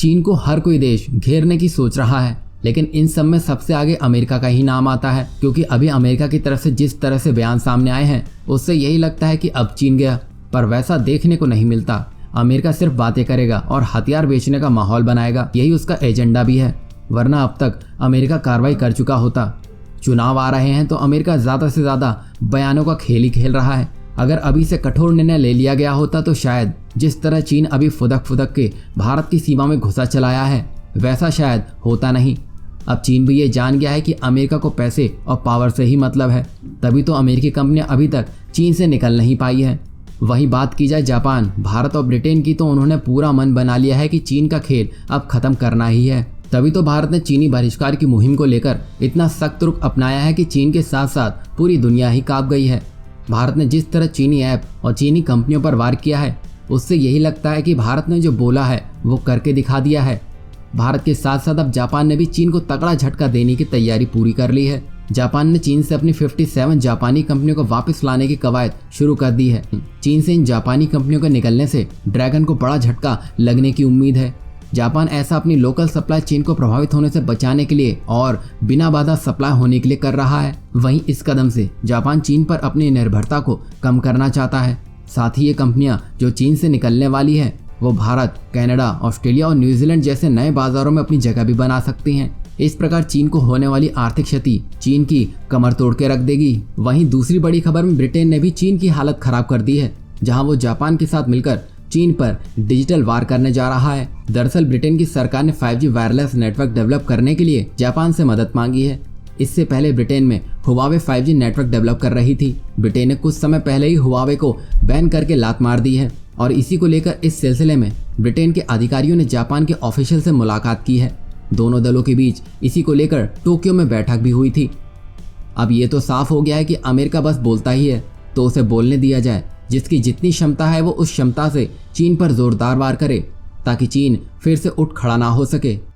चीन को हर कोई देश घेरने की सोच रहा है, लेकिन इन सब में सबसे आगे अमेरिका का ही नाम आता है, क्योंकि अभी अमेरिका की तरफ से जिस तरह से बयान सामने आए हैं उससे यही लगता है कि अब चीन गया, पर वैसा देखने को नहीं मिलता। अमेरिका सिर्फ बातें करेगा और हथियार बेचने का माहौल बनाएगा, यही उसका एजेंडा भी है, वरना अब तक अमेरिका कार्रवाई कर चुका होता। चुनाव आ रहे हैं तो अमेरिका ज़्यादा से ज़्यादा बयानों का खेल ही खेल रहा है। अगर अभी से कठोर निर्णय ले लिया गया होता तो शायद जिस तरह चीन अभी फुदक फुदक के भारत की सीमा में घुसा चलाया है वैसा शायद होता नहीं। अब चीन भी ये जान गया है कि अमेरिका को पैसे और पावर से ही मतलब है, तभी तो अमेरिकी कंपनियां अभी तक चीन से निकल नहीं पाई है। वहीं बात की जाए जापान, भारत और ब्रिटेन की, तो उन्होंने पूरा मन बना लिया है कि चीन का खेल अब खत्म करना ही है। तभी तो भारत ने चीनी बहिष्कार की मुहिम को लेकर इतना सख्त रुख अपनाया है कि चीन के साथ साथ पूरी दुनिया ही कांप गई है। भारत ने जिस तरह चीनी ऐप और चीनी कंपनियों पर वार किया है उससे यही लगता है कि भारत ने जो बोला है वो करके दिखा दिया है। भारत के साथ साथ अब जापान ने भी चीन को तगड़ा झटका देने की तैयारी पूरी कर ली है। जापान ने चीन से अपनी 57 जापानी कंपनियों को वापस लाने की कवायद शुरू कर दी है। चीन से इन जापानी कंपनियों के निकलने से ड्रैगन को बड़ा झटका लगने की उम्मीद है। जापान ऐसा अपनी लोकल सप्लाई चेन को प्रभावित होने से बचाने के लिए और बिना बाधा सप्लाई होने के लिए कर रहा है। वहीं इस कदम से जापान चीन पर अपनी निर्भरता को कम करना चाहता है। साथ ही ये कंपनियां जो चीन से निकलने वाली है वो भारत, कनाडा, ऑस्ट्रेलिया और न्यूजीलैंड जैसे नए बाजारों में अपनी जगह भी बना सकती हैं। इस प्रकार चीन को होने वाली आर्थिक क्षति चीन की कमर तोड़ के रख देगी। वहीं दूसरी बड़ी खबर में ब्रिटेन ने भी चीन की हालत खराब कर दी है, जहां वो जापान के साथ मिलकर चीन पर डिजिटल वार करने जा रहा है। दरअसल ब्रिटेन की सरकार ने 5G वायरलेस नेटवर्क डेवलप करने के लिए जापान से मदद मांगी है। इससे पहले ब्रिटेन में हुआवे 5G नेटवर्क डेवलप कर रही थी। ब्रिटेन ने कुछ समय पहले ही हुआवे को बैन करके लात मार दी है और इसी को लेकर इस सिलसिले में ब्रिटेन के अधिकारियों ने जापान के ऑफिशियल से मुलाकात की है। दोनों दलों के बीच इसी को लेकर टोक्यो में बैठक भी हुई थी। अब ये तो साफ हो गया है कि अमेरिका बस बोलता ही है, तो उसे बोलने दिया जाए। जिसकी जितनी क्षमता है वो उस क्षमता से चीन पर जोरदार वार करे, ताकि चीन फिर से उठ खड़ा ना हो सके।